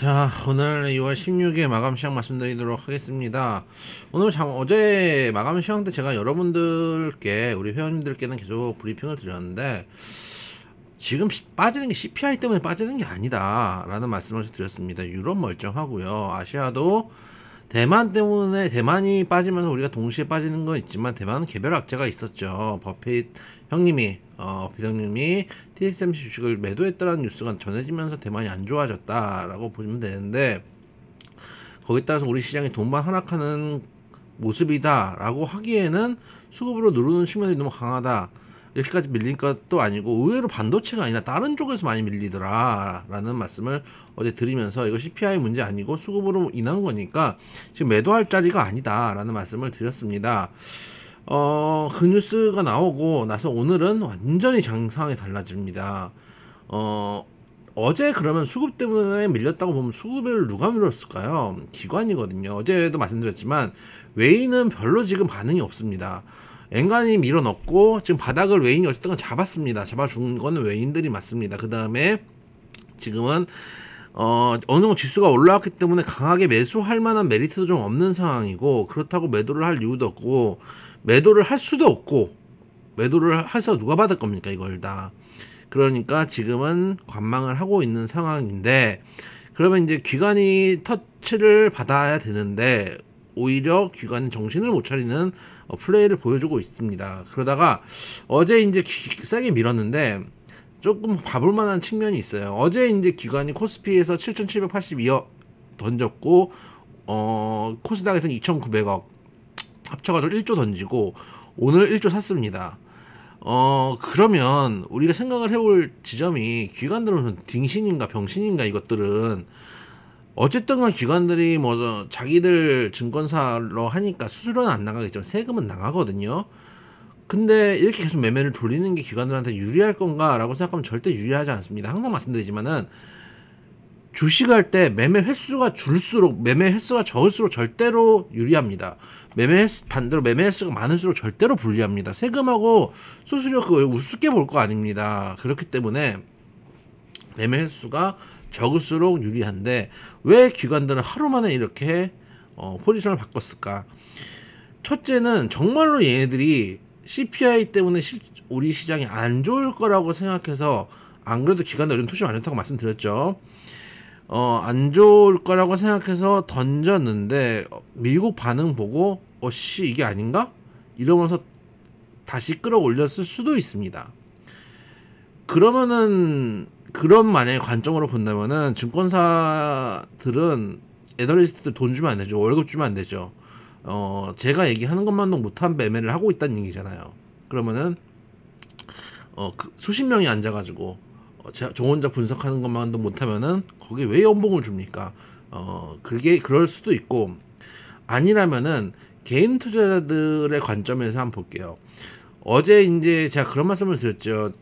자, 오늘 2월 16일 마감 시황 말씀드리도록 하겠습니다. 어제 마감 시황 때 제가 여러분들께, 우리 회원님들께는 계속 브리핑을 드렸는데, 지금 빠지는 게 CPI 때문에 빠지는 게 아니다 라는 말씀을 드렸습니다. 유럽 멀쩡하고요. 아시아도 대만 때문에, 대만이 빠지면서 우리가 동시에 빠지는 건 있지만 대만은 개별 악재가 있었죠. 버핏 형님이 비서님이 TSMC 주식을 매도했다는 뉴스가 전해지면서 대만이 안 좋아졌다라고 보시면 되는데, 거기에 따라서 우리 시장이 동반 하락하는 모습이다라고 하기에는 수급으로 누르는 측면이 너무 강하다, 이렇게까지 밀린 것도 아니고 의외로 반도체가 아니라 다른 쪽에서 많이 밀리더라 라는 말씀을 어제 드리면서, 이거 CPI 문제 아니고 수급으로 인한 거니까 지금 매도할 자리가 아니다 라는 말씀을 드렸습니다. 그 뉴스가 나오고 나서 오늘은 완전히 장상이 달라집니다. 어제 그러면 수급 때문에 밀렸다고 보면 수급을 누가 밀었을까요? 기관이거든요. 어제도 말씀드렸지만 외인은 별로 지금 반응이 없습니다. 엔간히 밀어넣고 지금 바닥을 외인이 어쨌든 잡았습니다. 잡아준 거는 외인들이 맞습니다. 그 다음에 지금은 어느 정도 지수가 올라왔기 때문에 강하게 매수할 만한 메리트도 좀 없는 상황이고, 그렇다고 매도를 할 이유도 없고 매도를 할 수도 없고, 매도를 해서 누가 받을 겁니까 이걸 다. 그러니까 지금은 관망을 하고 있는 상황인데, 그러면 이제 기관이 터치를 받아야 되는데 오히려 기관이 정신을 못 차리는 플레이를 보여주고 있습니다. 그러다가 어제 이제 세게 밀었는데 조금 봐볼 만한 측면이 있어요. 어제 이제 기관이 코스피에서 7,782억 던졌고, 코스닥에서는 2,900억 합쳐가지고 1조 던지고 오늘 1조 샀습니다. 그러면 우리가 생각을 해볼 지점이, 기관들은 딩신인가 병신인가, 이것들은 어쨌든 간 기관들이 뭐 자기들 증권사로 하니까 수수료는 안 나가겠지만 세금은 나가거든요. 근데 이렇게 계속 매매를 돌리는 게 기관들한테 유리할 건가 라고 생각하면 절대 유리하지 않습니다. 항상 말씀드리지만은 주식할 때 매매 횟수가 줄수록, 매매 횟수가 적을수록 절대로 유리합니다. 반대로 매매 횟수가 많을수록 절대로 불리합니다. 세금하고 수수료 그거 우습게 볼 거 아닙니다. 그렇기 때문에 매매 횟수가 적을수록 유리한데 왜 기관들은 하루 만에 이렇게 포지션을 바꿨을까? 첫째는 정말로 얘네들이 CPI 때문에 우리 시장이 안 좋을 거라고 생각해서, 안 그래도 기관들 요즘 투시 많이 했다고 말씀드렸죠. 안 좋을 거라고 생각해서 던졌는데 미국 반응 보고 씨 이게 아닌가? 이러면서 다시 끌어올렸을 수도 있습니다. 그러면은, 그런 만약에 관점으로 본다면은 증권사들은 애널리스트들 돈 주면 안 되죠. 월급 주면 안 되죠. 제가 얘기하는 것만도 못한 매매를 하고 있다는 얘기잖아요. 그러면은 수십 명이 앉아가지고 저 혼자 분석하는 것만도 못하면은 거기에 왜 연봉을 줍니까? 그게 그럴 수도 있고, 아니라면은 개인 투자자들의 관점에서 한번 볼게요. 어제 이제 제가 그런 말씀을 드렸죠.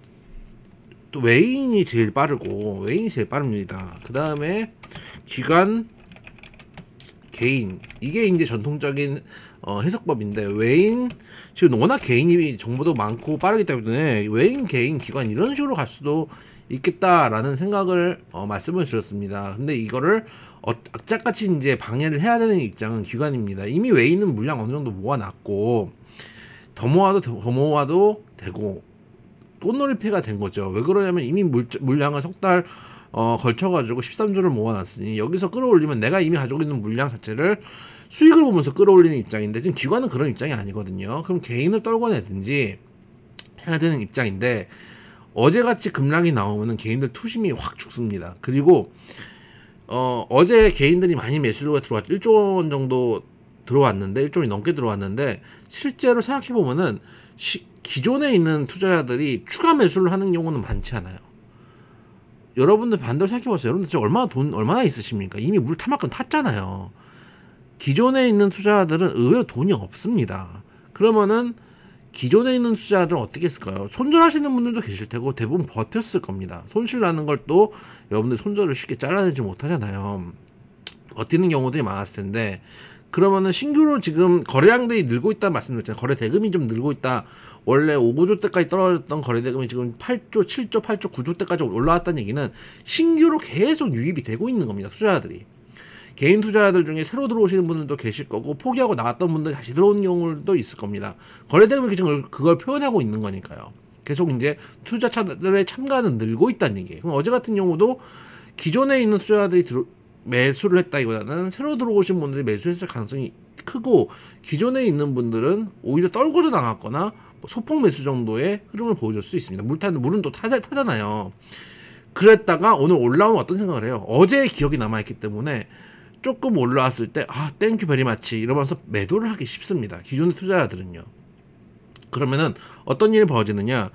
또 외인이 제일 빠르고, 외인이 제일 빠릅니다. 그 다음에 기관, 개인, 이게 이제 전통적인 해석법인데, 외인, 지금 워낙 개인이 정보도 많고 빠르기 때문에 외인, 개인, 기관 이런 식으로 갈 수도 있겠다라는 생각을 말씀을 드렸습니다. 근데 이거를 악착같이 이제 방해를 해야 되는 입장은 기관입니다. 이미 외인은 물량 어느 정도 모아놨고 더 모아도 되고 꽃놀이패가 된 거죠. 왜 그러냐면 이미 물량을 석 달 걸쳐가지고 13조를 모아놨으니 여기서 끌어올리면 내가 이미 가지고 있는 물량 자체를 수익을 보면서 끌어올리는 입장인데, 지금 기관은 그런 입장이 아니거든요. 그럼 개인을 떨궈내든지 해야 되는 입장인데, 어제같이 급락이 나오면은 개인들 투심이 확 죽습니다. 그리고 어제 개인들이 많이 매수가 들어왔죠. 1조 원 정도 들어왔는데, 1조 원이 넘게 들어왔는데, 실제로 생각해보면은 기존에 있는 투자자들이 추가 매수를 하는 경우는 많지 않아요. 여러분들 반대로 생각해보세요. 여러분들 진짜 얼마나 있으십니까? 이미 물 탈 만큼 탔잖아요. 기존에 있는 투자자들은 의외로 돈이 없습니다. 그러면은 기존에 있는 투자자들은 어떻게 했을까요? 손절하시는 분들도 계실 테고 대부분 버텼을 겁니다. 손실 나는 걸 또 여러분들 손절을 쉽게 잘라내지 못하잖아요. 버티는 경우들이 많았을 텐데, 그러면은 신규로 지금 거래량들이 늘고 있다 말씀드렸잖아요. 거래 대금이 좀 늘고 있다. 원래 5, 9조 때까지 떨어졌던 거래 대금이 지금 8조, 7조, 8조, 9조 때까지 올라왔다는 얘기는 신규로 계속 유입이 되고 있는 겁니다. 투자자들이. 개인 투자자들 중에 새로 들어오시는 분들도 계실 거고, 포기하고 나갔던 분들 다시 들어오는 경우도 있을 겁니다. 거래 대금이 지금 그걸 표현하고 있는 거니까요. 계속 이제 투자자들의 참가는 늘고 있다는 얘기예요. 그럼 어제 같은 경우도 기존에 있는 투자자들이 매수를 했다기보다는 새로 들어오신 분들이 매수했을 가능성이 크고, 기존에 있는 분들은 오히려 떨고져 나갔거나 소폭 매수 정도의 흐름을 보여줄 수 있습니다. 물은 또 타잖아요. 그랬다가 오늘 올라오면 어떤 생각을 해요? 어제의 기억이 남아있기 때문에 조금 올라왔을 때 땡큐 베리 마치 이러면서 매도를 하기 쉽습니다. 기존의 투자자들은요. 그러면은 어떤 일이 벌어지느냐,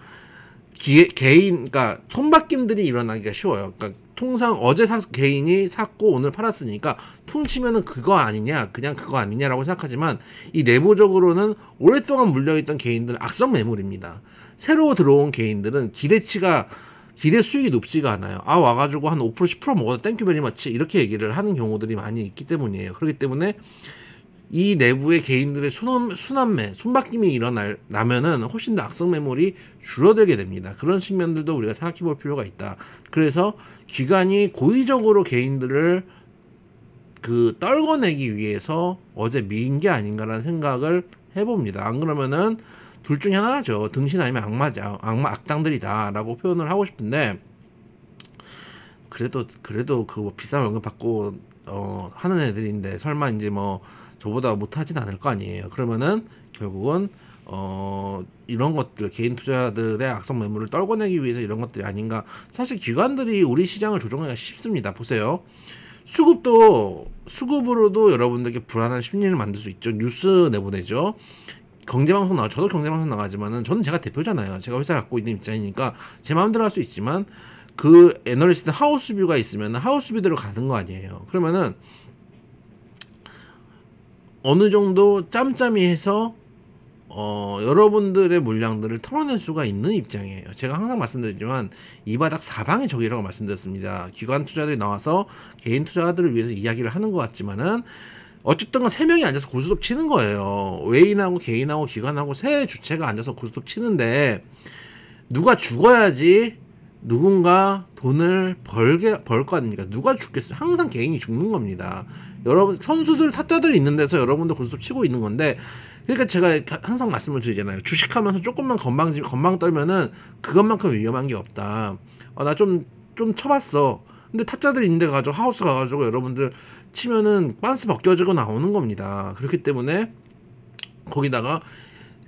그러니까 손바뀜들이 일어나기가 쉬워요. 그러니까 통상 어제 개인이 샀고 오늘 팔았으니까 퉁치면은 그거 아니냐, 그냥 그거 아니냐라고 생각하지만, 이 내부적으로는 오랫동안 물려있던 개인들은 악성 매물입니다. 새로 들어온 개인들은 기대 수익이 높지가 않아요. 와가지고 한 5% 10% 먹어도 땡큐 베리 마치 이렇게 얘기를 하는 경우들이 많이 있기 때문이에요. 그렇기 때문에 이 내부의 개인들의 손바뀜이 일어나면은 훨씬 더 악성 매물이 줄어들게 됩니다. 그런 측면들도 우리가 생각해 볼 필요가 있다. 그래서 기관이 고의적으로 개인들을 떨궈내기 위해서 어제 미인 게 아닌가라는 생각을 해봅니다. 안 그러면은 둘 중에 하나죠. 등신 아니면 악마죠. 악당들이다 라고 표현을 하고 싶은데, 그래도 그 비싼 월급 받고 하는 애들인데 설마 이제 뭐 저보다 못하진 않을 거 아니에요. 그러면은 결국은 이런 것들, 개인 투자들의 악성 매물을 떨궈내기 위해서 이런 것들이 아닌가. 사실 기관들이 우리 시장을 조정하기가 쉽습니다. 보세요. 수급으로도 여러분들께 불안한 심리를 만들 수 있죠. 뉴스 내보내죠. 경제방송 저도 경제방송 나가지만은 저는 제가 대표잖아요. 제가 회사 갖고 있는 입장이니까 제 마음대로 할 수 있지만, 그 애널리스트 하우스뷰가 있으면 하우스뷰대로 가는 거 아니에요. 그러면은 어느 정도 짬짬이 해서 여러분들의 물량들을 털어낼 수가 있는 입장이에요. 제가 항상 말씀드리지만 이 바닥 사방의 적이라고 말씀드렸습니다. 기관 투자들이 나와서 개인 투자들을 위해서 이야기를 하는 것 같지만은, 어쨌든 간 세 명이 앉아서 고스톱 치는 거예요. 외인하고 개인하고 기관하고 세 주체가 앉아서 고스톱 치는데, 누가 죽어야지 누군가 돈을 벌 거 아닙니까? 누가 죽겠어요? 항상 개인이 죽는 겁니다. 여러분, 선수들, 타자들이 있는 데서 여러분들 고스톱 치고 있는 건데, 그러니까 제가 항상 말씀을 드리잖아요. 주식하면서 조금만 건방 떨면은 그것만큼 위험한 게 없다. 나 좀 쳐봤어. 근데 타자들이 있는데 하우스 가가지고 여러분들 치면은 빤스 벗겨지고 나오는 겁니다. 그렇기 때문에 거기다가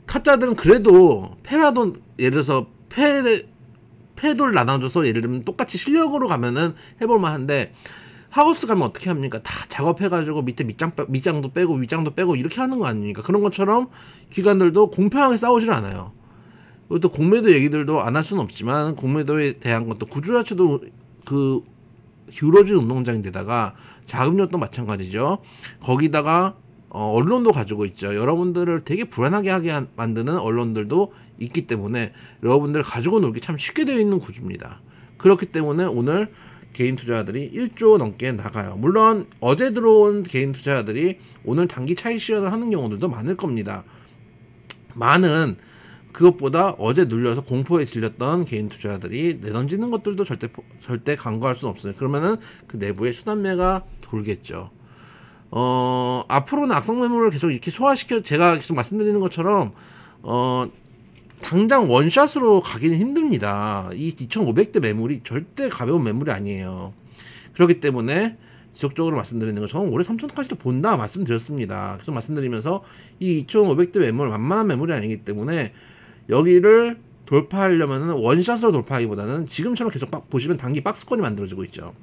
타짜들은 그래도 패라도, 예를 들어서 패돌 나눠줘서 예를 들면 똑같이 실력으로 가면은 해볼만 한데, 하우스 가면 어떻게 합니까? 다 작업해가지고 밑에 밑장도 빼고 윗장도 빼고 이렇게 하는 거 아닙니까? 그런 것처럼 기관들도 공평하게 싸우질 않아요. 또 공매도 얘기들도 안 할 수는 없지만, 공매도에 대한 것도 구조 자체도 기울어진 운동장인데다가 자금력도 마찬가지죠. 거기다가 언론도 가지고 있죠. 여러분들을 되게 불안하게 하게 만드는 언론들도 있기 때문에 여러분들 가지고 놀기 참 쉽게 되어 있는 구조입니다. 그렇기 때문에 오늘 개인 투자자들이 1조 넘게 나가요. 물론 어제 들어온 개인 투자자들이 오늘 단기 차익 실현을 하는 경우들도 많을 겁니다. 많은, 그것보다 어제 눌려서 공포에 질렸던 개인 투자자들이 내던지는 것들도 절대 간과할 수는 없어요. 그러면은 그 내부에 순환매가 돌겠죠. 앞으로는 악성 매물을 계속 이렇게 제가 계속 말씀드리는 것처럼 당장 원샷으로 가기는 힘듭니다. 이 2,500대 매물이 절대 가벼운 매물이 아니에요. 그렇기 때문에 지속적으로 말씀드리는 건, 저는 올해 3,000까지도 본다 말씀드렸습니다. 계속 말씀드리면서 이 2,500대 매물 만만한 매물이 아니기 때문에 여기를 돌파하려면은 원샷으로 돌파하기보다는 지금처럼 계속 보시면 단기 박스권이 만들어지고 있죠.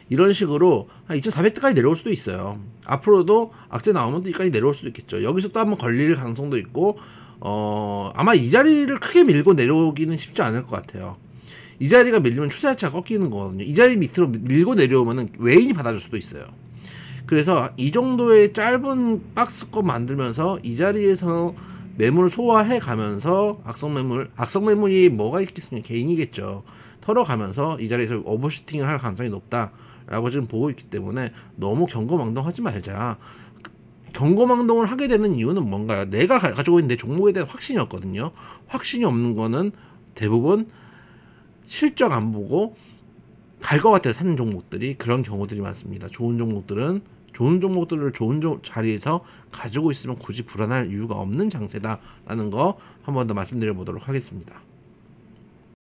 이런 식으로 한 2,400대까지 내려올 수도 있어요. 앞으로도 악재 나오면 또 여기까지 내려올 수도 있겠죠. 여기서 또 한번 걸릴 가능성도 있고, 아마 이 자리를 크게 밀고 내려오기는 쉽지 않을 것 같아요. 이 자리가 밀리면 추세 자체가 꺾이는 거거든요. 이 자리 밑으로 밀고 내려오면은 외인이 받아줄 수도 있어요. 그래서 이 정도의 짧은 박스권 만들면서 이 자리에서 매물을 소화해 가면서 악성 매물이 뭐가 있겠습니까? 개인이겠죠. 털어가면서 이 자리에서 오버슈팅을 할 가능성이 높다라고 지금 보고 있기 때문에 너무 경거망동하지 말자. 경거망동을 하게 되는 이유는 뭔가요? 내가 가지고 있는 내 종목에 대한 확신이 없거든요. 확신이 없는 거는 대부분 실적 안 보고 갈 것 같아요. 사는 종목들이 그런 경우들이 많습니다. 좋은 종목들을 좋은 자리에서 가지고 있으면 굳이 불안할 이유가 없는 장세다라는 거 한 번 더 말씀드려 보도록 하겠습니다.